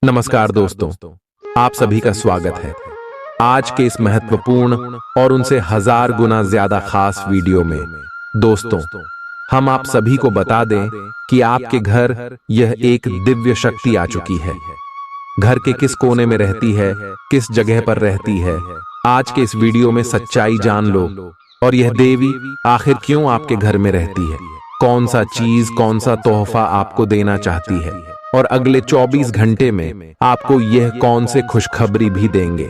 नमस्कार दोस्तों, आप सभी का स्वागत है। आज के इस महत्वपूर्ण और उनसे हजार गुना ज्यादा खास वीडियो में दोस्तों, हम आप सभी को बता दें कि आपके घर यह एक दिव्य शक्ति आ चुकी है। घर के किस कोने में रहती है, किस जगह पर रहती है, आज के इस वीडियो में सच्चाई जान लो। और यह देवी आखिर क्यों आपके घर में रहती है, कौन सा चीज, कौन सा तोहफा आपको देना चाहती है, और अगले 24 घंटे में आपको यह कौन से खुशखबरी भी देंगे।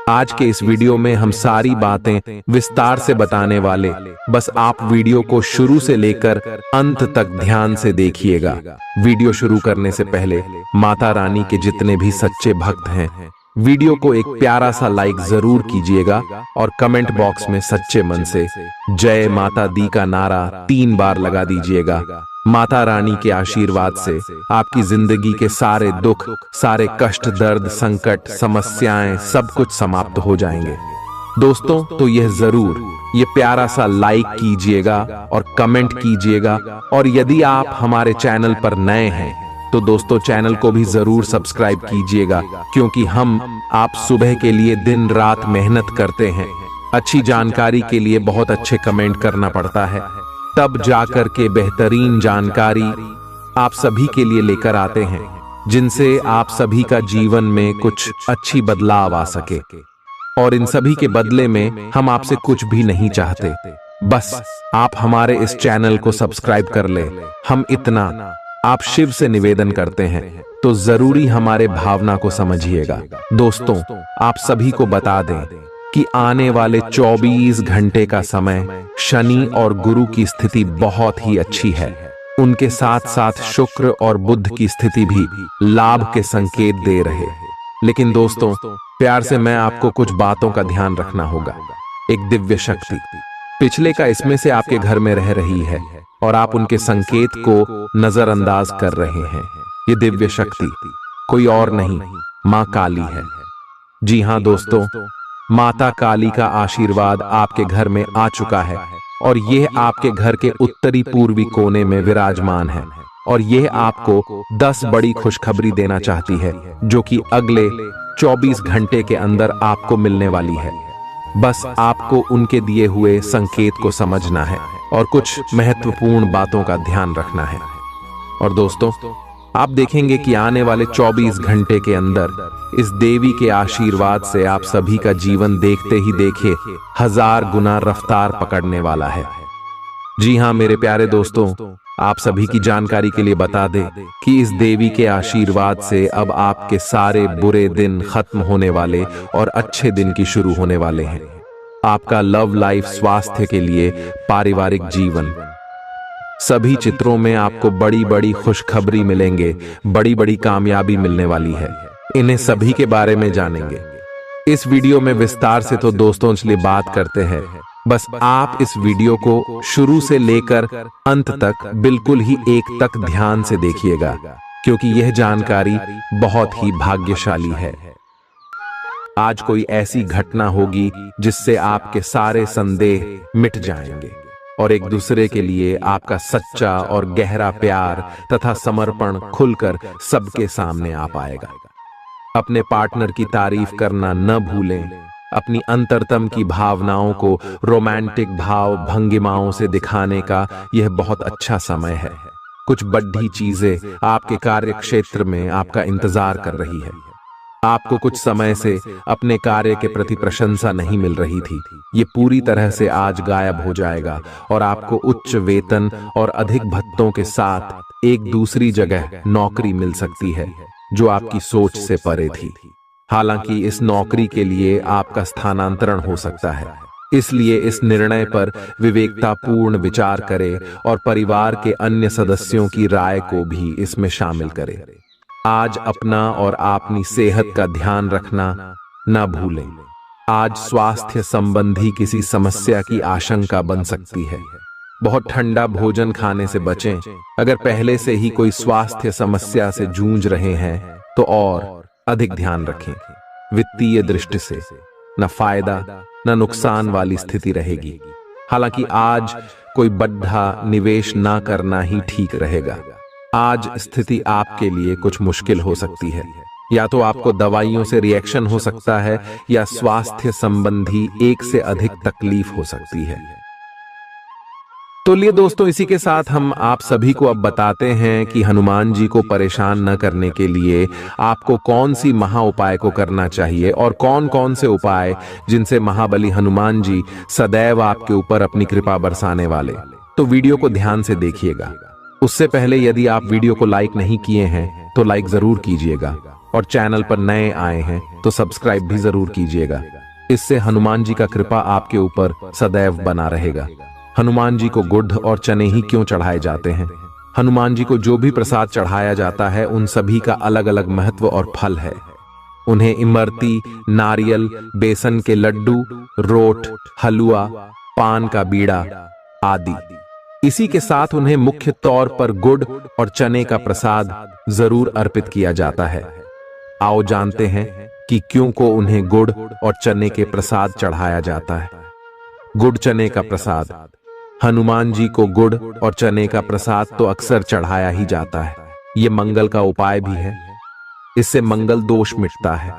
आज के इस वीडियो में हम सारी बातें विस्तार से बताने वाले, बस आप वीडियो को शुरू से लेकर अंत तक ध्यान से देखिएगा। वीडियो शुरू करने से पहले माता रानी के जितने भी सच्चे भक्त हैं, वीडियो को एक प्यारा सा लाइक जरूर कीजिएगा और कमेंट बॉक्स में सच्चे मन से जय माता दी का नारा 3 बार लगा दीजिएगा। माता रानी के आशीर्वाद से आपकी जिंदगी के सारे दुख, सारे कष्ट, दर्द, संकट, समस्याएं सब कुछ समाप्त हो जाएंगे। दोस्तों, तो यह जरूर ये प्यारा सा लाइक कीजिएगा और कमेंट कीजिएगा। और यदि आप हमारे चैनल पर नए हैं तो दोस्तों चैनल को भी जरूर सब्सक्राइब कीजिएगा, क्योंकि हम आप सुबह के लिए दिन रात मेहनत करते हैं। अच्छी जानकारी के लिए बहुत अच्छे कमेंट करना पड़ता है, तब जाकर के बेहतरीन जानकारी आप सभी के लिए लेकर आते हैं, जिनसे आप सभी का जीवन में कुछ अच्छी बदलाव आ सके। और इन सभी के बदले में हम आपसे कुछ भी नहीं चाहते, बस आप हमारे इस चैनल को सब्सक्राइब कर ले। हम इतना आप शिव से निवेदन करते हैं, तो जरूरी हमारे भावना को समझिएगा। दोस्तों, आप सभी को बता दें कि आने वाले 24 घंटे का समय शनि और गुरु की स्थिति बहुत ही अच्छी है। उनके साथ साथ शुक्र और बुध की स्थिति भी लाभ के संकेत दे रहे हैं। लेकिन दोस्तों, प्यार से मैं आपको कुछ बातों का ध्यान रखना होगा। एक दिव्य शक्ति पिछले का इसमें से आपके घर में रह रही है और आप उनके संकेत को नजरअंदाज कर रहे हैं। ये दिव्य शक्ति कोई और नहीं, मां काली है। जी हां दोस्तों, माता काली का आशीर्वाद आपके घर में आ चुका है और यह आपके घर के उत्तरी पूर्वी कोने में विराजमान है। और यह आपको 10 बड़ी खुशखबरी देना चाहती है, जो कि अगले 24 घंटे के अंदर आपको मिलने वाली है। बस आपको उनके दिए हुए संकेत को समझना है और कुछ महत्वपूर्ण बातों का ध्यान रखना है। और दोस्तों, आप देखेंगे कि आने वाले 24 घंटे के अंदर इस देवी के आशीर्वाद से आप सभी का जीवन देखते ही देखे 1000 गुना रफ्तार पकड़ने वाला है। जी हां मेरे प्यारे दोस्तों, आप सभी की जानकारी के लिए बता दें कि इस देवी के आशीर्वाद से अब आपके सारे बुरे दिन खत्म होने वाले और अच्छे दिन की शुरू होने वाले हैं। आपका लव लाइफ, स्वास्थ्य के लिए, पारिवारिक जीवन, सभी चित्रों में आपको बड़ी बड़ी खुशखबरी मिलेंगे, बड़ी बड़ी कामयाबी मिलने वाली है। इन्हें सभी के बारे में जानेंगे इस वीडियो में विस्तार से। तो दोस्तों चलिए बात करते हैं। बस आप इस वीडियो को शुरू से लेकर अंत तक बिल्कुल ही एक तक ध्यान से देखिएगा, क्योंकि यह जानकारी बहुत ही भाग्यशाली है। आज कोई ऐसी घटना होगी जिससे आपके सारे संदेह मिट जाएंगे और एक दूसरे के लिए आपका सच्चा और गहरा प्यार तथा समर्पण खुलकर सबके सामने आ पाएगा। अपने पार्टनर की तारीफ करना न भूलें। अपनी अंतरतम की भावनाओं को रोमांटिक भाव भंगिमाओं से दिखाने का यह बहुत अच्छा समय है। कुछ बड़ी चीजें आपके कार्य क्षेत्र में आपका इंतजार कर रही है। आपको कुछ समय से अपने कार्य के प्रति प्रशंसा नहीं मिल रही थी, ये पूरी तरह से आज गायब हो जाएगा और आपको उच्च वेतन और अधिक भत्तों के साथ एक दूसरी जगह नौकरी मिल सकती है, जो आपकी सोच से परे थी। हालांकि इस नौकरी के लिए आपका स्थानांतरण हो सकता है, इसलिए इस निर्णय पर विवेकतापूर्ण विचार करें और परिवार के अन्य सदस्यों की राय को भी इसमें शामिल करें। आज अपना और अपनी सेहत का ध्यान रखना न भूलें। आज स्वास्थ्य संबंधी किसी समस्या की आशंका बन सकती है। बहुत ठंडा भोजन खाने से बचें। अगर पहले से ही कोई स्वास्थ्य समस्या से जूझ रहे हैं तो और अधिक ध्यान रखें। वित्तीय दृष्टि से न फायदा न नुकसान वाली स्थिति रहेगी। हालांकि आज कोई बड़ा निवेश ना करना ही ठीक रहेगा। आज स्थिति आपके लिए कुछ मुश्किल हो सकती है, या तो आपको दवाइयों से रिएक्शन हो सकता है या स्वास्थ्य संबंधी एक से अधिक तकलीफ हो सकती है। तो लिए दोस्तों, इसी के साथ हम आप सभी को अब बताते हैं कि हनुमान जी को परेशान न करने के लिए आपको कौन सी महा उपाय को करना चाहिए और कौन कौन से उपाय जिनसे महाबली हनुमान जी सदैव आपके ऊपर अपनी कृपा बरसाने वाले। तो वीडियो को ध्यान से देखिएगा। उससे पहले यदि आप वीडियो को लाइक नहीं किए हैं तो लाइक जरूर कीजिएगा और चैनल पर नए आए हैं तो सब्सक्राइब भी जरूर कीजिएगा। इससे हनुमान जी का कृपा आपके ऊपर सदैव बना रहेगा। हनुमान जी को गुड़ और चने ही क्यों चढ़ाए जाते हैं? हनुमान जी को जो भी प्रसाद चढ़ाया जाता है उन सभी का अलग अलग महत्व और फल है। उन्हें इमरती, नारियल, बेसन के लड्डू, रोट, हलवा, पान का बीड़ा आदि। इसी के साथ उन्हें मुख्य तौर पर गुड़ और चने का प्रसाद जरूर अर्पित किया जाता है। आओ जानते हैं कि क्यों को उन्हें गुड़ और चने के प्रसाद चढ़ाया जाता है। गुड़ चने का प्रसाद। हनुमान जी को गुड़ और चने का प्रसाद तो अक्सर चढ़ाया ही जाता है। ये मंगल का उपाय भी है। इससे मंगल दोष मिटता है।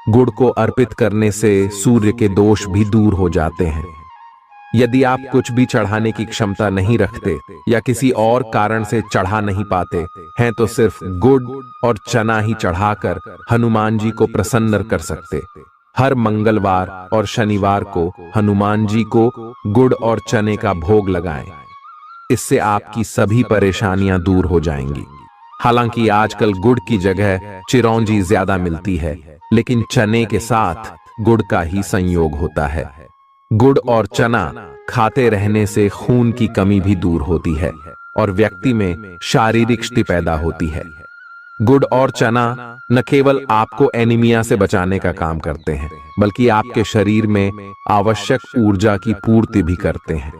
गुड़ को अर्पित करने से सूर्य के दोष भी दूर हो जाते हैं। यदि आप कुछ भी चढ़ाने की क्षमता नहीं रखते या किसी और कारण से चढ़ा नहीं पाते हैं तो सिर्फ गुड़ और चना ही चढ़ाकर हनुमान जी को प्रसन्न कर सकते। हर मंगलवार और शनिवार को हनुमान जी को गुड़ और चने का भोग लगाएं। इससे आपकी सभी परेशानियां दूर हो जाएंगी। हालांकि आजकल गुड़ की जगह चिरौंजी ज्यादा मिलती है, लेकिन चने के साथ गुड़ का ही संयोग होता है। गुड़ और चना खाते रहने से खून की कमी भी दूर होती है और व्यक्ति में शारीरिक शक्ति पैदा होती है। गुड़ और चना न केवल आपको एनीमिया से बचाने का काम करते हैं, बल्कि आपके शरीर में आवश्यक ऊर्जा की पूर्ति भी करते हैं।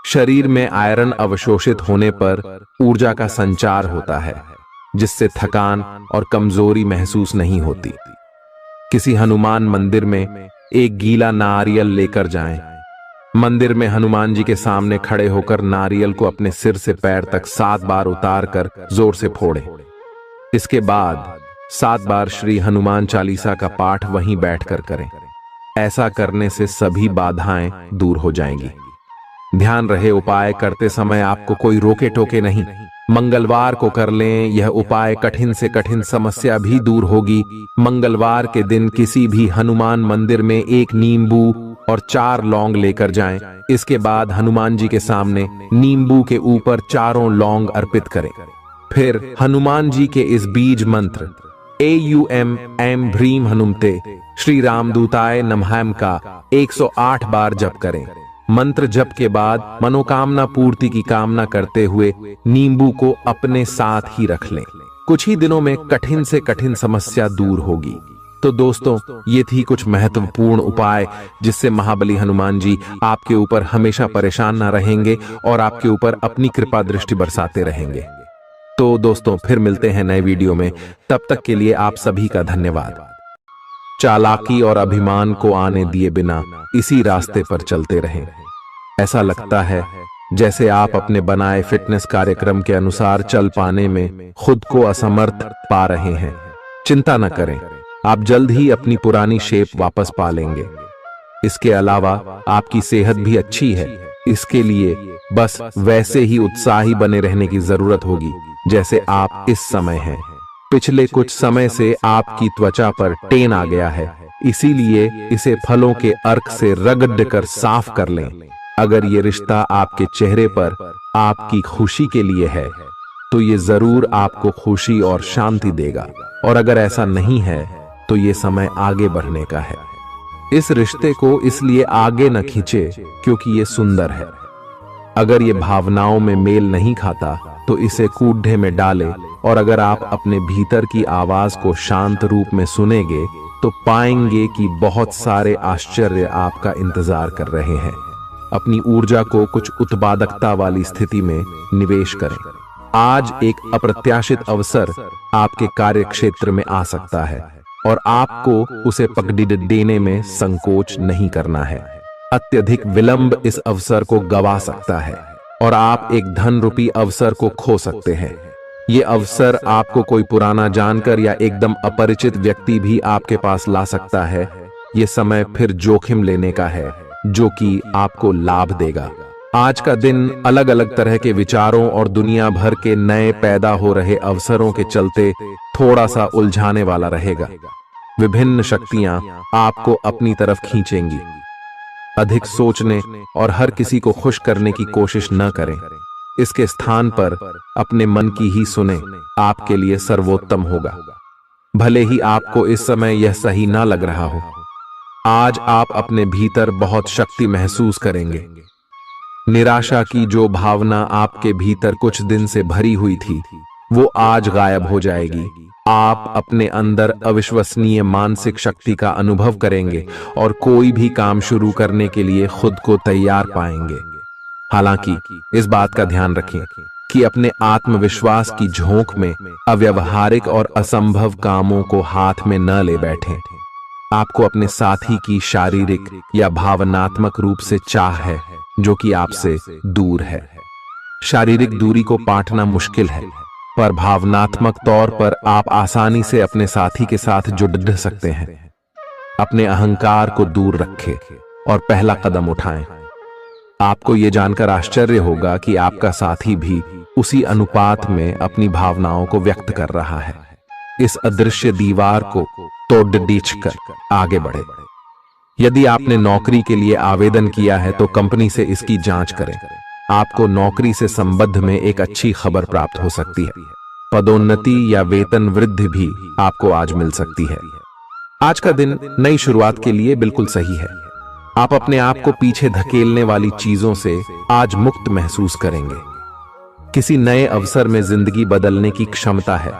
शरीर में आयरन अवशोषित होने पर ऊर्जा का संचार होता है, जिससे थकान और कमजोरी महसूस नहीं होती। किसी हनुमान मंदिर में एक गीला नारियल लेकर जाएं। मंदिर में हनुमान जी के सामने खड़े होकर नारियल को अपने सिर से पैर तक 7 बार उतार कर जोर से फोड़ें। इसके बाद 7 बार श्री हनुमान चालीसा का पाठ वहीं बैठकर करें। ऐसा करने से सभी बाधाएं दूर हो जाएंगी। ध्यान रहे, उपाय करते समय आपको कोई रोके टोके नहीं। मंगलवार को कर लें। यह उपाय कठिन से कठिन समस्या भी दूर होगी। मंगलवार के दिन किसी भी हनुमान मंदिर में 1 नींबू और 4 लौंग लेकर जाएं। इसके बाद हनुमान जी के सामने नींबू के ऊपर 4 लौंग अर्पित करें। फिर हनुमान जी के इस बीज मंत्र AUM ऐं ह्रीं हनुमते श्री रामदूताय नमः का 108 बार जप करें। मंत्र जप के बाद मनोकामना पूर्ति की कामना करते हुए नींबू को अपने साथ ही रख लें। कुछ ही दिनों में कठिन से कठिन समस्या दूर होगी। तो दोस्तों, ये थी कुछ महत्वपूर्ण उपाय जिससे महाबली हनुमान जी आपके ऊपर हमेशा परेशान ना रहेंगे और आपके ऊपर अपनी कृपा दृष्टि बरसाते रहेंगे। तो दोस्तों, फिर मिलते हैं नए वीडियो में। तब तक के लिए आप सभी का धन्यवाद। चालाकी और अभिमान को आने दिए बिना इसी रास्ते पर चलते रहें। ऐसा लगता है जैसे आप अपने बनाए फिटनेस कार्यक्रम के अनुसार चल पाने में खुद को असमर्थ पा रहे हैं। चिंता न करें, आप जल्द ही अपनी पुरानी शेप वापस पा लेंगे। इसके अलावा आपकी सेहत भी अच्छी है। इसके लिए बस वैसे ही उत्साही बने रहने की जरूरत होगी जैसे आप इस समय हैं। पिछले कुछ समय से आपकी त्वचा पर टेन आ गया है, इसीलिए इसे फलों के अर्क से रगड़ कर साफ कर लें। अगर ये रिश्ता आपके चेहरे पर आपकी खुशी के लिए है तो ये जरूर आपको खुशी और शांति देगा, और अगर ऐसा नहीं है तो ये समय आगे बढ़ने का है। इस रिश्ते को इसलिए आगे न खींचे क्योंकि ये सुंदर है। अगर ये भावनाओं में मेल नहीं खाता तो इसे कूढ़े में डाले, और अगर आप अपने भीतर की आवाज को शांत रूप में सुनेंगे तो पाएंगे कि बहुत सारे आश्चर्य आपका इंतजार कर रहे हैं। अपनी ऊर्जा को कुछ उत्पादकता वाली स्थिति में निवेश करें। आज एक अप्रत्याशित अवसर आपके कार्य क्षेत्र में आ सकता है और आपको उसे पकड़ देने में संकोच नहीं करना है। अत्यधिक विलंब इस अवसर को गवा सकता है और आप एक धन रूपी अवसर को खो सकते हैं। ये अवसर आपको कोई पुराना जानकर या एकदम अपरिचित व्यक्ति भी आपके पास ला सकता है। ये समय फिर जोखिम लेने का है जो कि आपको लाभ देगा। आज का दिन अलग अलग तरह के विचारों और दुनिया भर के नए पैदा हो रहे अवसरों के चलते थोड़ा सा उलझाने वाला रहेगा। विभिन्न शक्तियां आपको अपनी तरफ खींचेंगी। अधिक सोचने और हर किसी को खुश करने की कोशिश न करें। इसके स्थान पर अपने मन की ही सुने, आपके लिए सर्वोत्तम होगा। भले ही आपको इस समय यह सही ना लग रहा हो, आज आप अपने भीतर बहुत शक्ति महसूस करेंगे। निराशा की जो भावना आपके भीतर कुछ दिन से भरी हुई थी, वो आज गायब हो जाएगी। आप अपने अंदर अविश्वसनीय मानसिक शक्ति का अनुभव करेंगे और कोई भी काम शुरू करने के लिए खुद को तैयार पाएंगे। हालांकि इस बात का ध्यान रखें कि अपने आत्मविश्वास की झोंक में अव्यावहारिक और असंभव कामों को हाथ में न ले बैठें। आपको अपने साथी की शारीरिक या भावनात्मक रूप से चाह है जो कि आपसे दूर है। शारीरिक दूरी को पाटना मुश्किल है, पर भावनात्मक तौर पर आप आसानी से अपने साथी के साथ जुड़ सकते हैं। अपने अहंकार को दूर रखें और पहला कदम उठाएं। आपको यह जानकर आश्चर्य होगा कि आपका साथी भी उसी अनुपात में अपनी भावनाओं को व्यक्त कर रहा है। इस अदृश्य दीवार को तोड़ आगे बढ़े। यदि आपने नौकरी के लिए आवेदन किया है तो कंपनी से इसकी जांच करें। आपको नौकरी से संबंध में एक अच्छी खबर प्राप्त हो सकती है। पदोन्नति या वेतन वृद्धि भी आपको आज मिल सकती है। आज का दिन नई शुरुआत के लिए बिल्कुल सही है। आप अपने आप को पीछे धकेलने वाली चीजों से आज मुक्त महसूस करेंगे। किसी नए अवसर में जिंदगी बदलने की क्षमता है,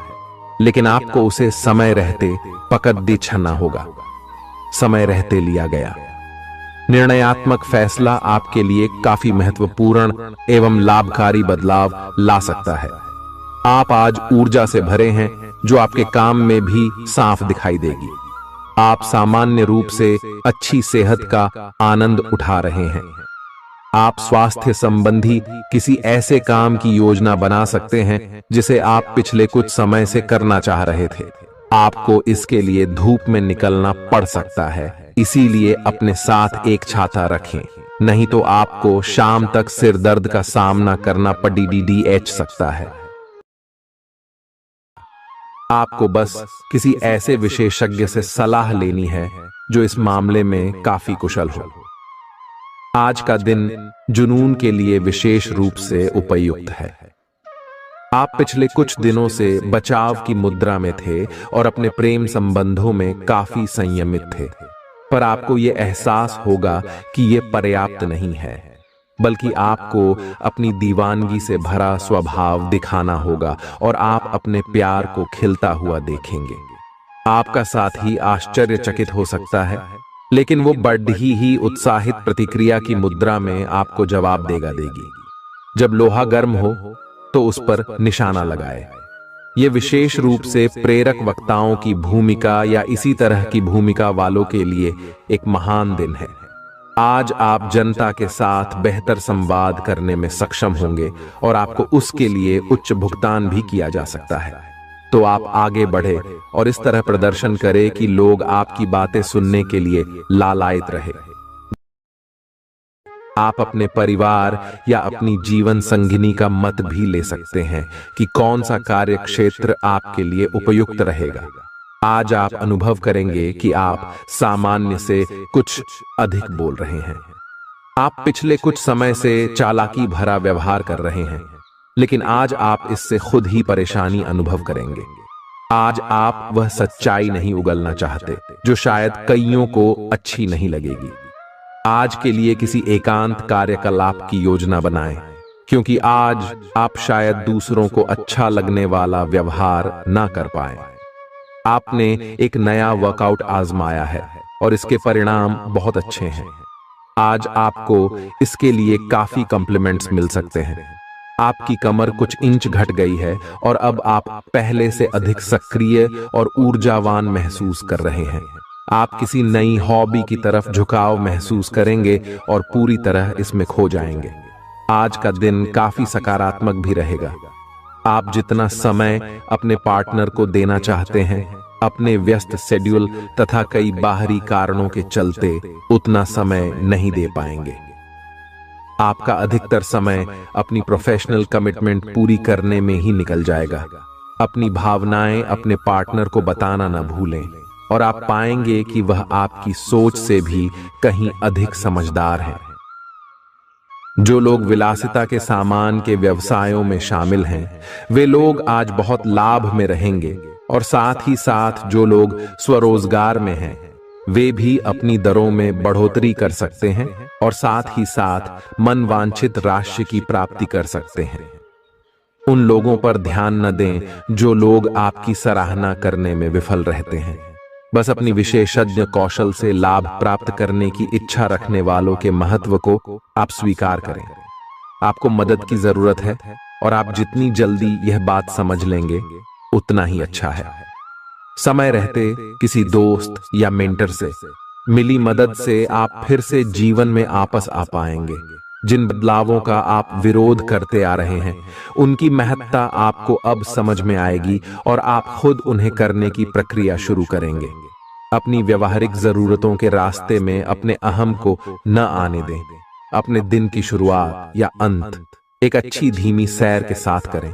लेकिन आपको उसे समय रहते पकड़ छना होगा। समय रहते लिया गया निर्णयात्मक फैसला आपके लिए काफी महत्वपूर्ण एवं लाभकारी बदलाव ला सकता है। आप आज ऊर्जा से भरे हैं जो आपके काम में भी साफ दिखाई देगी। आप सामान्य रूप से अच्छी सेहत का आनंद उठा रहे हैं। आप स्वास्थ्य संबंधी किसी ऐसे काम की योजना बना सकते हैं जिसे आप पिछले कुछ समय से करना चाह रहे थे। आपको इसके लिए धूप में निकलना पड़ सकता है, इसीलिए अपने साथ एक छाता रखें, नहीं तो आपको शाम तक सिर दर्द का सामना करना पड़ सकता है। आपको बस किसी ऐसे विशेषज्ञ से सलाह लेनी है जो इस मामले में काफी कुशल हो। आज का दिन जुनून के लिए विशेष रूप से उपयुक्त है। आप पिछले कुछ दिनों से बचाव की मुद्रा में थे और अपने प्रेम संबंधों में काफी संयमित थे, पर आपको यह एहसास होगा कि यह पर्याप्त नहीं है, बल्कि आपको अपनी दीवानगी से भरा स्वभाव दिखाना होगा और आप अपने प्यार को खिलता हुआ देखेंगे। आपका साथी आश्चर्यचकित हो सकता है, लेकिन वो बड़ी ही उत्साहित प्रतिक्रिया की मुद्रा में आपको जवाब देगी। जब लोहा गर्म हो तो उस पर निशाना लगाए। ये विशेष रूप से प्रेरक वक्ताओं की भूमिका या इसी तरह की भूमिका वालों के लिए एक महान दिन है। आज आप जनता के साथ बेहतर संवाद करने में सक्षम होंगे और आपको उसके लिए उच्च भुगतान भी किया जा सकता है। तो आप आगे बढ़े और इस तरह प्रदर्शन करें कि लोग आपकी बातें सुनने के लिए लालायित रहे। आप अपने परिवार या अपनी जीवन संगिनी का मत भी ले सकते हैं कि कौन सा कार्य क्षेत्र आपके लिए उपयुक्त रहेगा। आज आप अनुभव करेंगे कि आप सामान्य से कुछ अधिक बोल रहे हैं। आप पिछले कुछ समय से चालाकी भरा व्यवहार कर रहे हैं, लेकिन आज आप इससे खुद ही परेशानी अनुभव करेंगे। आज आप वह सच्चाई नहीं उगलना चाहते जो शायद कईयों को अच्छी नहीं लगेगी। आज के लिए किसी एकांत कार्यकलाप की योजना बनाएं, क्योंकि आज आप शायद दूसरों को अच्छा लगने वाला व्यवहार ना कर पाए। आपने एक नया वर्कआउट आजमाया है और इसके परिणाम बहुत अच्छे हैं। आज आपको इसके लिए काफी कॉम्प्लीमेंट्स मिल सकते हैं। आपकी कमर कुछ इंच घट गई है और अब आप पहले से अधिक सक्रिय और ऊर्जावान महसूस कर रहे हैं। आप किसी नई हॉबी की तरफ झुकाव महसूस करेंगे और पूरी तरह इसमें खो जाएंगे। आज का दिन काफी सकारात्मक भी रहेगा। आप जितना समय अपने पार्टनर को देना चाहते हैं, अपने व्यस्त शेड्यूल तथा कई बाहरी कारणों के चलते उतना समय नहीं दे पाएंगे। आपका अधिकतर समय अपनी प्रोफेशनल कमिटमेंट पूरी करने में ही निकल जाएगा। अपनी भावनाएं अपने पार्टनर को बताना न भूलें और आप पाएंगे कि वह आपकी सोच से भी कहीं अधिक समझदार है। जो लोग विलासिता के सामान के व्यवसायों में शामिल हैं, वे लोग आज बहुत लाभ में रहेंगे और साथ ही साथ जो लोग स्वरोजगार में हैं, वे भी अपनी दरों में बढ़ोतरी कर सकते हैं और साथ ही साथ मनवांछित राशि की प्राप्ति कर सकते हैं। उन लोगों पर ध्यान न दें जो लोग आपकी सराहना करने में विफल रहते हैं। बस अपनी विशेषज्ञ कौशल से लाभ प्राप्त करने की इच्छा रखने वालों के महत्व को आप स्वीकार करें। आपको मदद की जरूरत है और आप जितनी जल्दी यह बात समझ लेंगे उतना ही अच्छा है। समय रहते किसी दोस्त या मेंटर से मिली मदद से आप फिर से जीवन में आपस आ पाएंगे। जिन बदलावों का आप विरोध करते आ रहे हैं, उनकी महत्ता आपको अब समझ में आएगी और आप खुद उन्हें करने की प्रक्रिया शुरू करेंगे। अपनी व्यवहारिक जरूरतों के रास्ते में अपने अहम को न आने दें। अपने दिन की शुरुआत या अंत एक अच्छी धीमी सैर के साथ करें।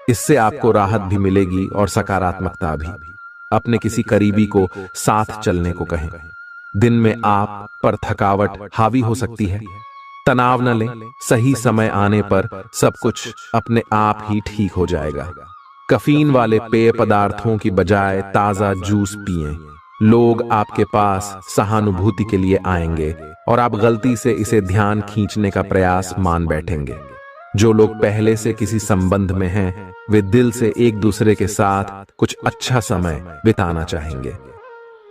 इससे आपको राहत भी मिलेगी और सकारात्मकता भी। अपने किसी करीबी को साथ चलने को कहें। दिन में आप पर थकावट हावी हो सकती है, तनाव न लें। सही समय आने पर सब कुछ अपने आप ही ठीक हो जाएगा। कैफीन वाले पेय पदार्थों की बजाय ताजा जूस पिएं। लोग आपके पास सहानुभूति के लिए आएंगे और आप गलती से इसे ध्यान खींचने का प्रयास मान बैठेंगे। जो लोग पहले से किसी संबंध में हैं, वे दिल से एक दूसरे के साथ कुछ अच्छा समय बिताना चाहेंगे।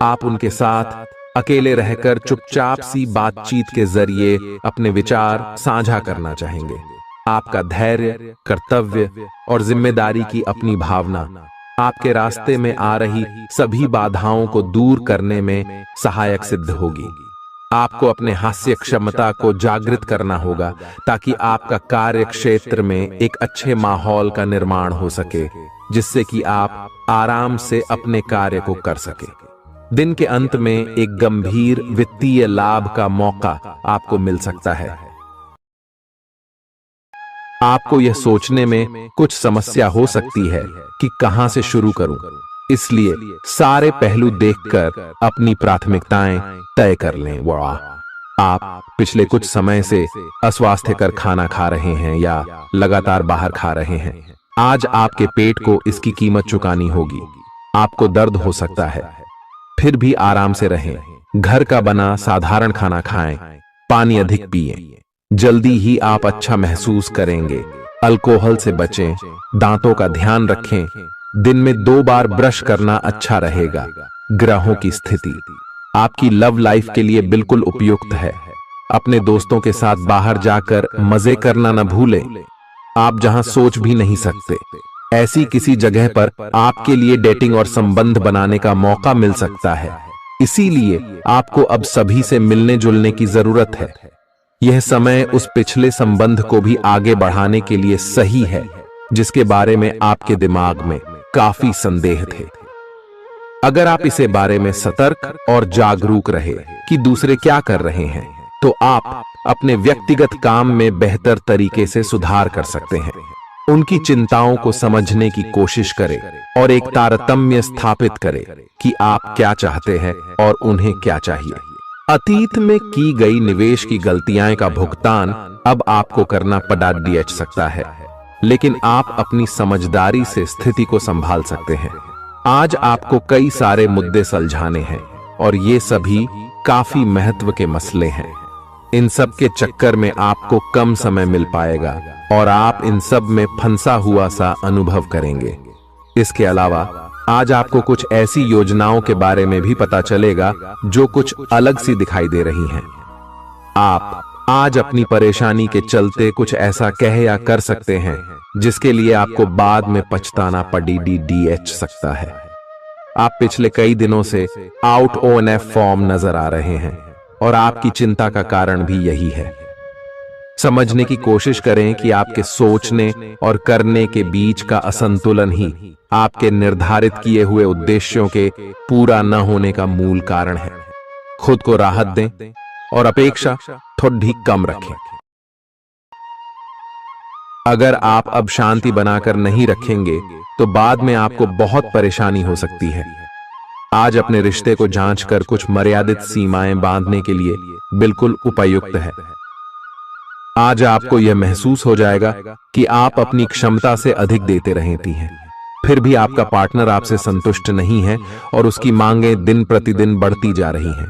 आप उनके साथ अकेले रहकर चुपचाप सी बातचीत के जरिए अपने विचार साझा करना चाहेंगे। आपका धैर्य, कर्तव्य और जिम्मेदारी की अपनी भावना आपके रास्ते में आ रही सभी बाधाओं को दूर करने में सहायक सिद्ध होगी। आपको अपने हास्य क्षमता को जागृत करना होगा ताकि आपका कार्य क्षेत्र में एक अच्छे माहौल का निर्माण हो सके, जिससे कि आप आराम से अपने कार्य को कर सके। दिन के अंत में एक गंभीर वित्तीय लाभ का मौका आपको मिल सकता है। आपको यह सोचने में कुछ समस्या हो सकती है कि कहां से शुरू करूं, इसलिए सारे पहलू देखकर अपनी प्राथमिकताएं तय कर लें। वाह, आप पिछले कुछ समय से अस्वास्थ्यकर खाना खा रहे हैं या लगातार बाहर खा रहे हैं। आज आपके पेट को इसकी कीमत चुकानी होगी। आपको दर्द हो सकता है, फिर भी आराम से रहें। घर का बना साधारण खाना खाएं, पानी अधिक पिएं। जल्दी ही आप अच्छा महसूस करेंगे। अल्कोहल से बचें, दांतों का ध्यान रखें। दिन में 2 बार ब्रश करना अच्छा रहेगा। ग्रहों की स्थिति आपकी लव लाइफ के लिए बिल्कुल उपयुक्त है। अपने दोस्तों के साथ बाहर जाकर मजे करना न भूलें। आप जहां सोच भी नहीं सकते, ऐसी किसी जगह पर आपके लिए डेटिंग और संबंध बनाने का मौका मिल सकता है। इसीलिए आपको अब सभी से मिलने जुलने की जरूरत है। यह समय उस पिछले संबंध को भी आगे बढ़ाने के लिए सही है जिसके बारे में आपके दिमाग में काफी संदेह थे। अगर आप इसे बारे में सतर्क और जागरूक रहे कि दूसरे क्या कर रहे हैं, तो आप अपने व्यक्तिगत काम में बेहतर तरीके से सुधार कर सकते हैं। उनकी चिंताओं को समझने की कोशिश करें और एक तारतम्य स्थापित करें कि आप क्या चाहते हैं और उन्हें क्या चाहिए। अतीत में की गई निवेश की गलतियां का भुगतान अब आपको करना पड़ सकता है, लेकिन आप अपनी समझदारी से स्थिति को संभाल सकते हैं। आज आपको कई सारे मुद्दे सुलझाने हैं और ये सभी काफी महत्व के मसले हैं। इन सब के चक्कर में आपको कम समय मिल पाएगा और आप इन सब में फंसा हुआ सा अनुभव करेंगे। इसके अलावा आज आपको कुछ ऐसी योजनाओं के बारे में भी पता चलेगा जो कुछ अलग सी दिखाई दे रही हैं। आप आज अपनी परेशानी के चलते कुछ ऐसा कह या कर सकते हैं जिसके लिए आपको बाद में पछताना पड़ सकता है। आप पिछले कई दिनों से आउट ONF फॉर्म नजर आ रहे हैं और आपकी चिंता का कारण भी यही है। समझने की कोशिश करें कि आपके सोचने और करने के बीच का असंतुलन ही आपके निर्धारित किए हुए उद्देश्यों के पूरा न होने का मूल कारण है। खुद को राहत दें और अपेक्षा थोड़ी कम रखें। अगर आप अब शांति बनाकर नहीं रखेंगे तो बाद में आपको बहुत परेशानी हो सकती है। आज अपने रिश्ते को जांचकर कुछ मर्यादित सीमाएं बांधने के लिए बिल्कुल उपयुक्त है। आज आपको यह महसूस हो जाएगा कि आप अपनी क्षमता से अधिक देते रहती हैं, फिर भी आपका पार्टनर आपसे संतुष्ट नहीं है और उसकी मांगें दिन प्रतिदिन बढ़ती जा रही हैं।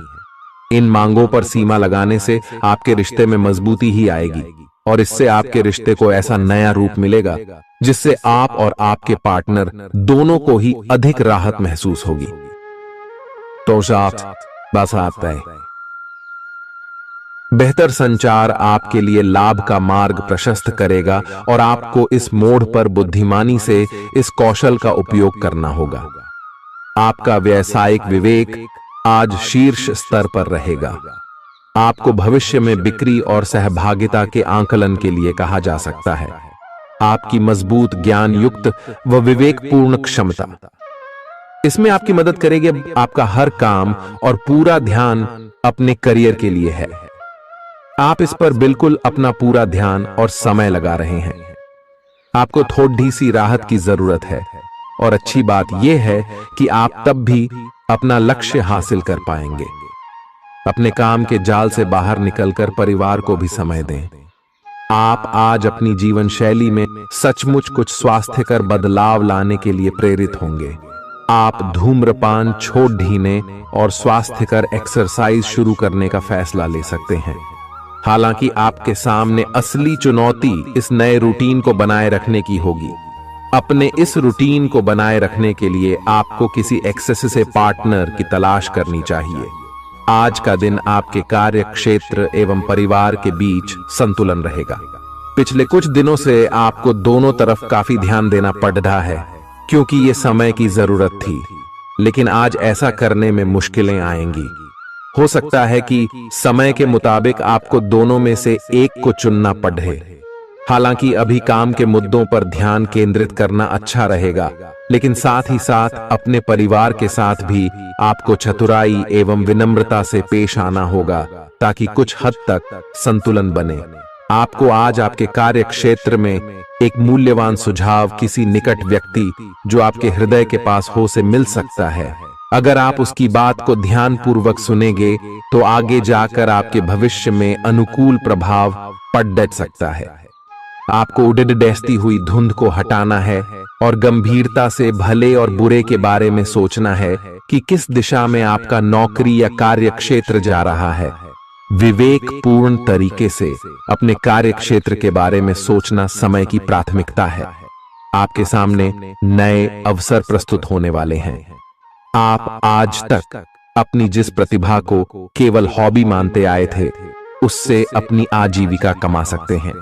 इन मांगों पर सीमा लगाने से आपके रिश्ते में मजबूती ही आएगी और इससे आपके रिश्ते को ऐसा नया रूप मिलेगा जिससे आप और आपके पार्टनर दोनों को ही अधिक राहत महसूस होगी। तो बस आता है। बेहतर संचार आपके लिए लाभ का मार्ग प्रशस्त करेगा और आपको इस मोड़ पर बुद्धिमानी से इस कौशल का उपयोग करना होगा। आपका व्यावसायिक विवेक आज शीर्ष स्तर पर रहेगा। आपको भविष्य में बिक्री और सहभागिता के आंकलन के लिए कहा जा सकता है। आपकी मजबूत ज्ञान युक्त व विवेकपूर्ण क्षमता इसमें आपकी मदद करेगी। आपका हर काम और पूरा ध्यान अपने करियर के लिए है। आप इस पर बिल्कुल अपना पूरा ध्यान और समय लगा रहे हैं। आपको थोड़ी सी राहत की जरूरत है और अच्छी बात यह है कि आप तब भी अपना लक्ष्य हासिल कर पाएंगे। अपने काम के जाल से बाहर निकलकर परिवार को भी समय दें। आप आज अपनी जीवन शैली में सचमुच कुछ स्वास्थ्यकर बदलाव लाने के लिए प्रेरित होंगे। आप धूम्रपान छोड़ देने और स्वास्थ्यकर एक्सरसाइज शुरू करने का फैसला ले सकते हैं। हालांकि आपके सामने असली चुनौती इस नए रूटीन को बनाए रखने की होगी। अपने इस रूटीन को बनाए रखने के लिए आपको किसी एक्सेस से पार्टनर की तलाश करनी चाहिए। आज का दिन आपके कार्य क्षेत्र एवं परिवार के बीच संतुलन रहेगा। पिछले कुछ दिनों से आपको दोनों तरफ काफी ध्यान देना पड़ रहा है क्योंकि ये समय की जरूरत थी, लेकिन आज ऐसा करने में मुश्किलें आएंगी। हो सकता है कि समय के मुताबिक आपको दोनों में से एक को चुनना पड़े। हालांकि अभी काम के मुद्दों पर ध्यान केंद्रित करना अच्छा रहेगा, लेकिन साथ ही साथ अपने परिवार के साथ भी आपको चतुराई एवं विनम्रता से पेश आना होगा ताकि कुछ हद तक संतुलन बने। आपको आज आपके कार्य क्षेत्र में एक मूल्यवान सुझाव किसी निकट व्यक्ति जो आपके हृदय के पास हो से मिल सकता है। अगर आप उसकी बात को ध्यानपूर्वक सुनेंगे तो आगे जाकर आपके भविष्य में अनुकूल प्रभाव पड़ सकता है। आपको उड़ती हुई धुंध को हटाना है और गंभीरता से भले और बुरे के बारे में सोचना है कि किस दिशा में आपका नौकरी या कार्य क्षेत्र जा रहा है। विवेकपूर्ण तरीके से अपने कार्य क्षेत्र के बारे में सोचना समय की प्राथमिकता है। आपके सामने नए अवसर प्रस्तुत होने वाले हैं। आप आज तक अपनी जिस प्रतिभा को केवल हॉबी मानते आए थे, उससे अपनी आजीविका कमा सकते हैं।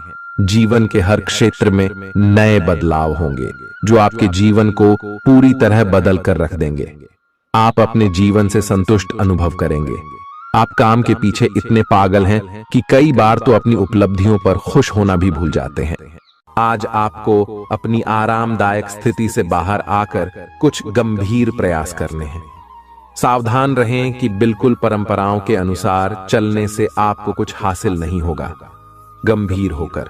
जीवन के हर क्षेत्र में नए बदलाव होंगे जो आपके जीवन को पूरी तरह बदल कर रख देंगे। आप अपने जीवन से संतुष्ट अनुभव करेंगे। आप काम के पीछे इतने पागल हैं कि कई बार तो अपनी उपलब्धियों पर खुश होना भी भूल जाते हैं। आज आपको अपनी आरामदायक स्थिति से बाहर आकर कुछ गंभीर प्रयास करने हैं। सावधान रहें कि बिल्कुल परंपराओं के अनुसार चलने से आपको कुछ हासिल नहीं होगा। गंभीर होकर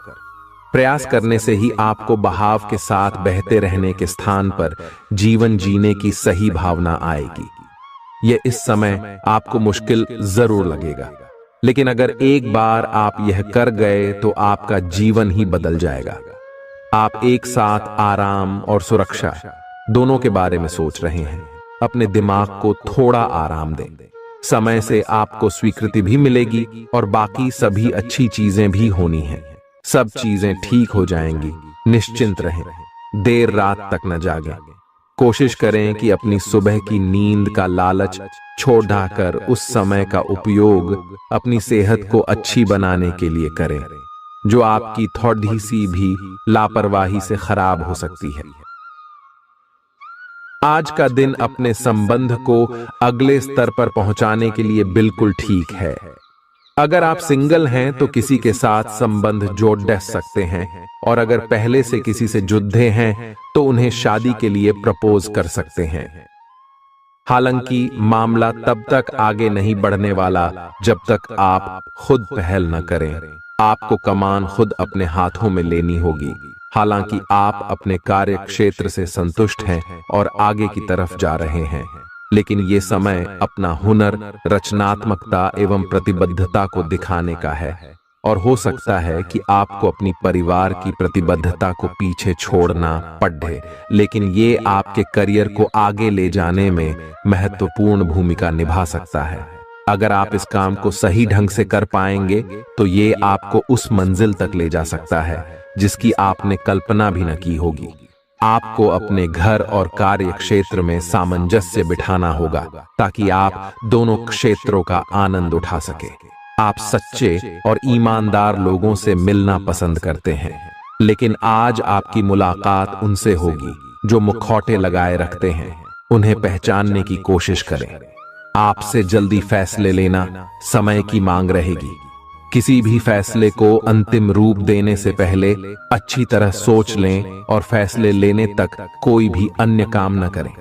प्रयास करने से ही आपको बहाव के साथ बहते रहने के स्थान पर जीवन जीने की सही भावना आएगी। यह इस समय आपको मुश्किल जरूर लगेगा, लेकिन अगर एक बार आप यह कर गए तो आपका जीवन ही बदल जाएगा। आप एक साथ आराम और सुरक्षा दोनों के बारे में सोच रहे हैं। अपने दिमाग को थोड़ा आराम दें। समय से आपको स्वीकृति भी मिलेगी और बाकी सभी अच्छी चीजें भी होनी हैं। सब चीजें ठीक हो जाएंगी। निश्चिंत रहें। देर रात तक न जागें। कोशिश करें कि अपनी सुबह की नींद का लालच छोड़कर उस समय का उपयोग अपनी सेहत को अच्छी बनाने के लिए करें, जो आपकी थोड़ी सी भी लापरवाही से खराब हो सकती है। आज का दिन अपने संबंध को अगले स्तर पर पहुंचाने के लिए बिल्कुल ठीक है। अगर आप सिंगल हैं तो किसी के साथ संबंध जोड़ सकते हैं, और अगर पहले से किसी से जुड़े हैं तो उन्हें शादी के लिए प्रपोज कर सकते हैं। हालांकि मामला तब तक आगे नहीं बढ़ने वाला जब तक आप खुद पहल न करें। आपको कमान खुद अपने हाथों में लेनी होगी। हालांकि आप अपने कार्य क्षेत्र से संतुष्ट हैं और आगे की तरफ जा रहे हैं, लेकिन ये समय अपना हुनर, रचनात्मकता एवं प्रतिबद्धता को दिखाने का है। और हो सकता है कि आपको अपनी परिवार की प्रतिबद्धता को पीछे छोड़ना पड़े, लेकिन ये आपके करियर को आगे ले जाने में महत्वपूर्ण भूमिका निभा सकता है। अगर आप इस काम को सही ढंग से कर पाएंगे तो ये आपको उस मंजिल तक ले जा सकता है जिसकी आपने कल्पना भी न की होगी। आपको अपने घर और कार्य क्षेत्र में सामंजस्य बिठाना होगा ताकि आप दोनों क्षेत्रों का आनंद उठा सके। आप सच्चे और ईमानदार लोगों से मिलना पसंद करते हैं, लेकिन आज आपकी मुलाकात उनसे होगी जो मुखौटे लगाए रखते हैं। उन्हें पहचानने की कोशिश करें। आपसे जल्दी फैसले लेना समय की मांग रहेगी। किसी भी फैसले को अंतिम रूप देने से पहले अच्छी तरह सोच लें और फैसले लेने तक कोई भी अन्य काम न करें।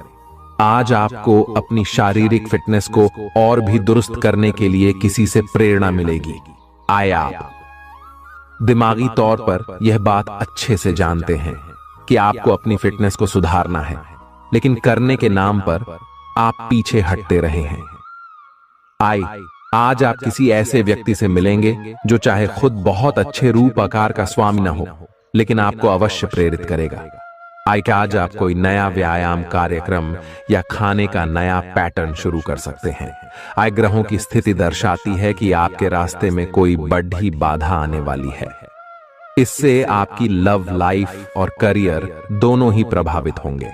आज आपको अपनी शारीरिक फिटनेस को और भी दुरुस्त करने के लिए किसी से प्रेरणा मिलेगी। आप दिमागी तौर पर यह बात अच्छे से जानते हैं कि आपको अपनी फिटनेस को सुधारना है, लेकिन करने के नाम पर आप पीछे हटते रहे हैं। आज आप किसी ऐसे व्यक्ति से मिलेंगे जो चाहे खुद बहुत अच्छे रूप आकार का स्वामी न हो, लेकिन आपको अवश्य प्रेरित करेगा। आज आप कोई नया व्यायाम कार्यक्रम या खाने का नया पैटर्न शुरू कर सकते हैं। ग्रहों की स्थिति दर्शाती है कि आपके रास्ते में कोई बड़ी बाधा आने वाली है। इससे आपकी लव लाइफ और करियर दोनों ही प्रभावित होंगे।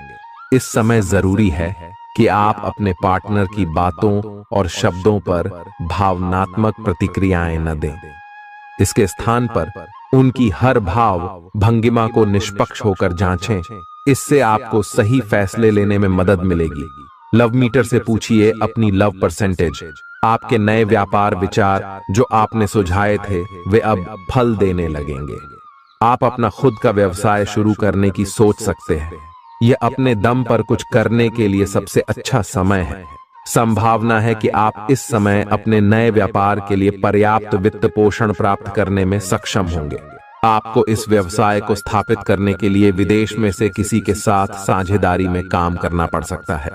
इस समय जरूरी है कि आप अपने पार्टनर की बातों और शब्दों पर भावनात्मक प्रतिक्रियाएं न दें। इसके स्थान पर उनकी हर भाव भंगिमा को निष्पक्ष होकर जांचें। इससे आपको सही फैसले लेने में मदद मिलेगी। लव मीटर से पूछिए अपनी लव परसेंटेज। आपके नए व्यापार विचार जो आपने सुझाए थे वे अब फल देने लगेंगे। आप अपना खुद का व्यवसाय शुरू करने की सोच सकते हैं। यह अपने दम पर कुछ करने के लिए सबसे अच्छा समय है। संभावना है कि आप इस समय अपने नए व्यापार के लिए पर्याप्त वित्त पोषण प्राप्त करने में सक्षम होंगे। आपको इस व्यवसाय को स्थापित करने के लिए विदेश में से किसी के साथ साझेदारी में काम करना पड़ सकता है।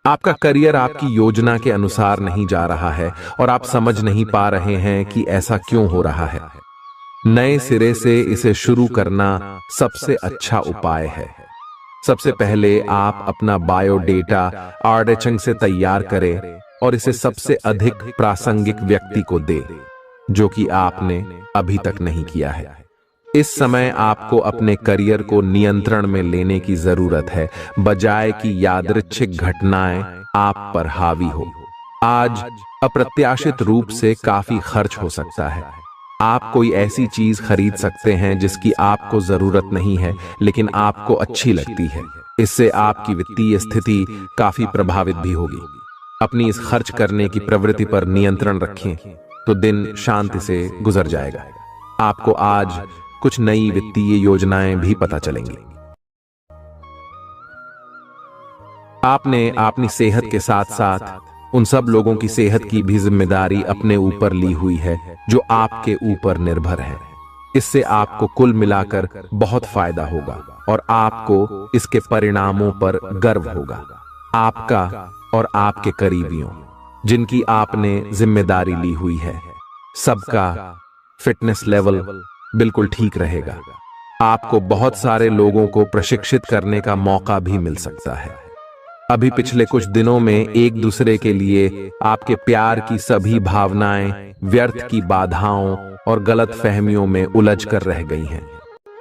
आपका करियर आपकी योजना के अनुसार नहीं जा रहा है और आप समझ नहीं पा रहे हैं कि ऐसा क्यों हो रहा है। नए सिरे से इसे शुरू करना सबसे अच्छा उपाय है। सबसे पहले आप अपना बायोडेटा आर्डेचंग से तैयार करें और इसे सबसे अधिक प्रासंगिक व्यक्ति को दें जो कि आपने अभी तक नहीं किया है। इस समय आपको अपने करियर को नियंत्रण में लेने की जरूरत है, बजाय कि यादृच्छिक घटनाएं आप पर हावी हो। आज अप्रत्याशित रूप से काफी खर्च हो सकता है। आप कोई ऐसी चीज खरीद सकते हैं जिसकी आपको जरूरत नहीं है लेकिन आपको अच्छी लगती है। इससे आपकी वित्तीय स्थिति काफी प्रभावित भी होगी। अपनी इस खर्च करने की प्रवृत्ति पर नियंत्रण रखें तो दिन शांति से गुजर जाएगा। आपको आज कुछ नई वित्तीय योजनाएं भी पता चलेंगी। आपने अपनी सेहत के साथ साथ उन सब लोगों की सेहत की भी जिम्मेदारी अपने ऊपर ली हुई है जो आपके ऊपर निर्भर है। इससे आपको कुल मिलाकर बहुत फायदा होगा और आपको इसके परिणामों पर गर्व होगा। आपका और आपके करीबियों जिनकी आपने जिम्मेदारी ली हुई है, सबका फिटनेस लेवल बिल्कुल ठीक रहेगा। आपको बहुत सारे लोगों को प्रशिक्षित करने का मौका भी मिल सकता है। अभी पिछले कुछ दिनों में एक दूसरे के लिए आपके प्यार की सभी भावनाएं व्यर्थ की बाधाओं और गलत फहमियों में उलझ कर रह गई हैं।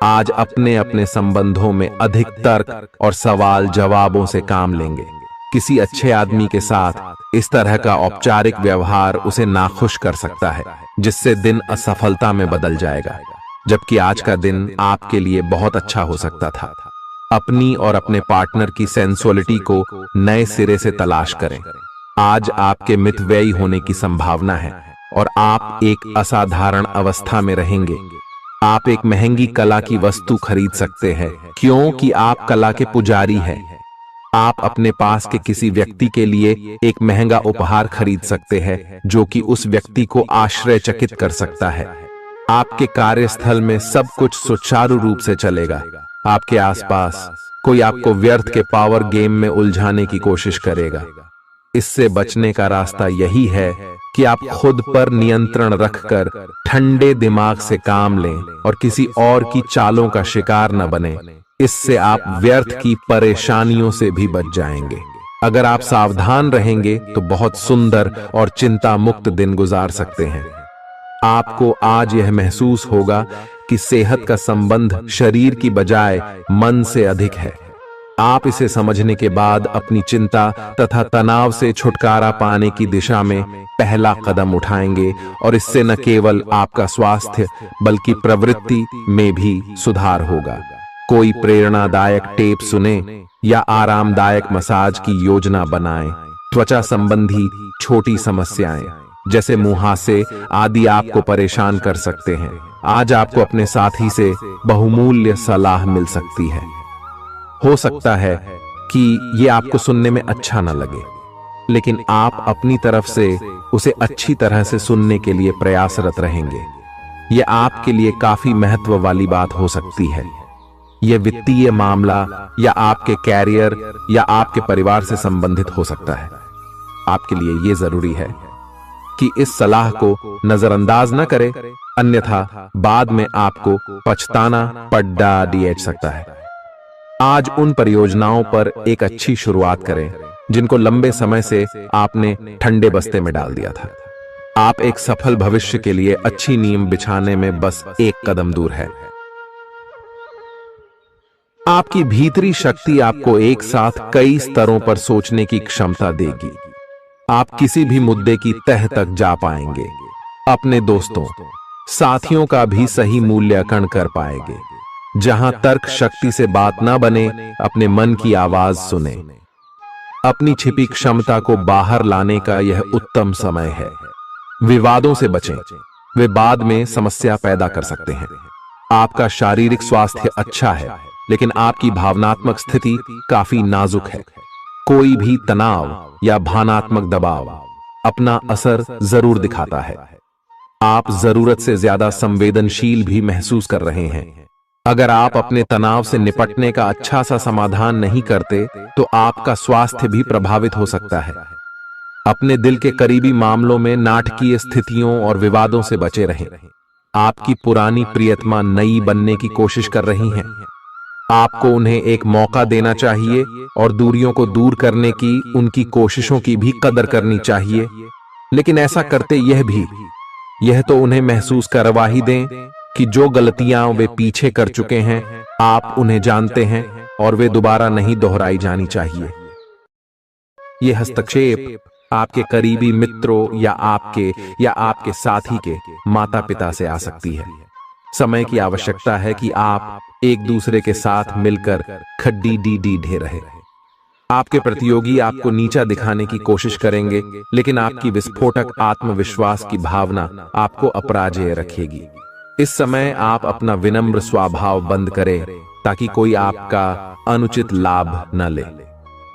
आज अपने अपने संबंधों में अधिक तर्क और सवाल जवाबों से काम लेंगे। किसी अच्छे आदमी के साथ इस तरह का औपचारिक व्यवहार उसे नाखुश कर सकता है, जिससे दिन असफलता में बदल जाएगा। जबकि आज का दिन आपके लिए बहुत अच्छा हो सकता था। अपनी और अपने पार्टनर की सेंसुअलिटी को नए सिरे से तलाश करें। आज आपके मितव्ययी होने की संभावना है और आप एक असाधारण अवस्था में रहेंगे। आप एक महंगी कला की वस्तु खरीद सकते हैं क्योंकि आप कला के पुजारी हैं। आप अपने पास के किसी व्यक्ति के लिए एक महंगा उपहार खरीद सकते हैं जो कि उस व्यक्ति को आश्चर्यचकित कर सकता है। आपके कार्यस्थल में सब कुछ सुचारू रूप से चलेगा। आपके आसपास कोई आपको व्यर्थ के पावर गेम में उलझाने की कोशिश करेगा। इससे बचने का रास्ता यही है कि आप खुद पर नियंत्रण रखकर ठंडे दिमाग से काम लें और किसी और की चालों का शिकार न बने। इससे आप व्यर्थ की परेशानियों से भी बच जाएंगे। अगर आप सावधान रहेंगे तो बहुत सुंदर और चिंता मुक्त दिन गुजार सकते हैं। आपको आज यह महसूस होगा कि सेहत का संबंध शरीर की बजाय मन से अधिक है। आप इसे समझने के बाद अपनी चिंता तथा तनाव से छुटकारा पाने की दिशा में पहला कदम उठाएंगे और इससे न केवल आपका स्वास्थ्य बल्कि प्रवृत्ति में भी सुधार होगा। कोई प्रेरणादायक टेप सुने या आरामदायक मसाज की योजना बनाएं। त्वचा संबंधी छोटी समस्याएं जैसे मुहासे आदि आपको परेशान कर सकते हैं। आज आपको अपने साथी से बहुमूल्य सलाह मिल सकती है। हो सकता है कि यह आपको सुनने में अच्छा न लगे, लेकिन आप अपनी तरफ से उसे अच्छी तरह से सुनने के लिए प्रयासरत रहेंगे। यह आपके लिए काफी महत्व वाली बात हो सकती है। यह वित्तीय मामला या आपके कैरियर या आपके परिवार से संबंधित हो सकता है। आपके लिए यह जरूरी है कि इस सलाह को नजरअंदाज न करें, अन्यथा बाद में आपको पछताना पड़ सकता है। आज उन परियोजनाओं पर एक अच्छी शुरुआत करें जिनको लंबे समय से आपने ठंडे बस्ते में डाल दिया था। आप एक सफल भविष्य के लिए अच्छी नींव बिछाने में बस एक कदम दूर है। आपकी भीतरी शक्ति आपको एक साथ कई स्तरों पर सोचने की क्षमता देगी। आप किसी भी मुद्दे की तह तक जा पाएंगे। अपने दोस्तों, साथियों का भी सही मूल्यांकन कर पाएंगे। जहां तर्क शक्ति से बात ना बने, अपने मन की आवाज सुने। अपनी छिपी क्षमता को बाहर लाने का यह उत्तम समय है। विवादों से बचें, वे बाद में समस्या पैदा कर सकते हैं। आपका शारीरिक स्वास्थ्य अच्छा है, लेकिन आपकी भावनात्मक स्थिति काफी नाजुक है। कोई भी तनाव या भावनात्मक दबाव अपना असर जरूर दिखाता है। आप जरूरत से ज्यादा संवेदनशील भी महसूस कर रहे हैं। अगर आप अपने तनाव से निपटने का अच्छा सा समाधान नहीं करते तो आपका स्वास्थ्य भी प्रभावित हो सकता है। अपने दिल के करीबी मामलों में नाटकीय स्थितियों और विवादों से बचे रहें। आपकी पुरानी प्रियतमा नई बनने की कोशिश कर रही हैं। आपको उन्हें एक मौका देना चाहिए और दूरियों को दूर करने की उनकी कोशिशों की भी कदर करनी चाहिए। लेकिन ऐसा करते यह तो उन्हें महसूस करवा ही दें कि जो गलतियां वे पीछे कर चुके हैं आप उन्हें जानते हैं और वे दोबारा नहीं दोहराई जानी चाहिए। यह हस्तक्षेप आपके करीबी मित्रों या आपके साथी के माता पिता से आ सकती है। समय की आवश्यकता है कि आप एक दूसरे के साथ मिलकर खड्डी ढे रहे। आपके प्रतियोगी आपको नीचा दिखाने की कोशिश करेंगे, लेकिन आपकी विस्फोटक आत्मविश्वास की भावना आपको अपराजेय रखेगी। इस समय आप अपना विनम्र स्वभाव बंद करें ताकि कोई आपका अनुचित लाभ न ले।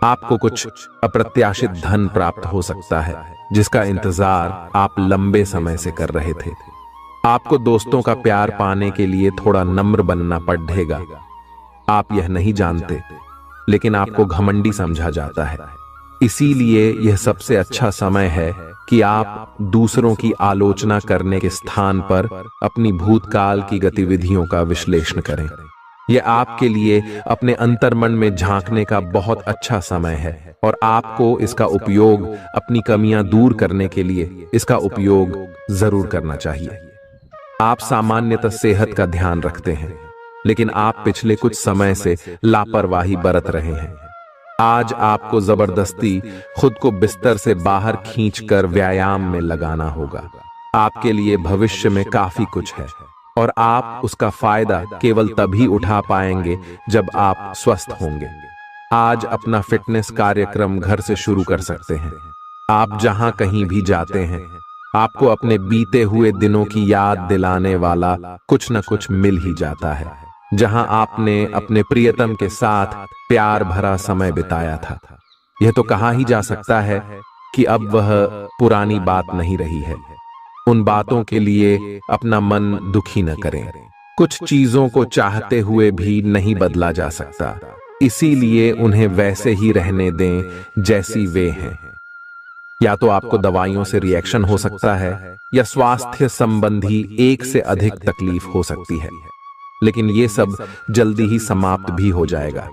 आपको कुछ अप्रत्याशित धन प्राप्त हो सकता है जिसका इंतजार आप लंबे समय से कर रहे थे। आपको दोस्तों का प्यार पाने के लिए थोड़ा नम्र बनना पड़ेगा। आप यह नहीं जानते, लेकिन आपको घमंडी समझा जाता है। इसीलिए यह सबसे अच्छा समय है कि आप दूसरों की आलोचना करने के स्थान पर अपनी भूतकाल की गतिविधियों का विश्लेषण करें। यह आपके लिए अपने अंतर्मन में झांकने का बहुत अच्छा समय है और आपको इसका उपयोग अपनी कमियां दूर करने के लिए इसका उपयोग जरूर करना चाहिए। आप सामान्यतः सेहत का ध्यान रखते हैं, लेकिन आप पिछले कुछ समय से लापरवाही बरत रहे हैं। आज आपको जबरदस्ती खुद को बिस्तर से बाहर खींचकर व्यायाम में लगाना होगा। आपके लिए भविष्य में काफी कुछ है और आप उसका फायदा केवल तभी उठा पाएंगे जब आप स्वस्थ होंगे। आज अपना फिटनेस कार्यक्रम घर से शुरू कर सकते हैं। आप जहां कहीं भी जाते हैं, आपको अपने बीते हुए दिनों की याद दिलाने वाला कुछ न कुछ मिल ही जाता है। जहां आपने अपने प्रियतम के साथ प्यार भरा समय बिताया था। यह तो कहा ही जा सकता है कि अब वह पुरानी बात नहीं रही है। उन बातों के लिए अपना मन दुखी न करें। कुछ चीजों को चाहते हुए भी नहीं बदला जा सकता, इसीलिए उन्हें वैसे ही रहने दें जैसी वे हैं। या तो आपको दवाइयों से रिएक्शन हो सकता है, या स्वास्थ्य संबंधी एक से अधिक तकलीफ हो सकती है, लेकिन ये सब जल्दी ही समाप्त भी हो जाएगा।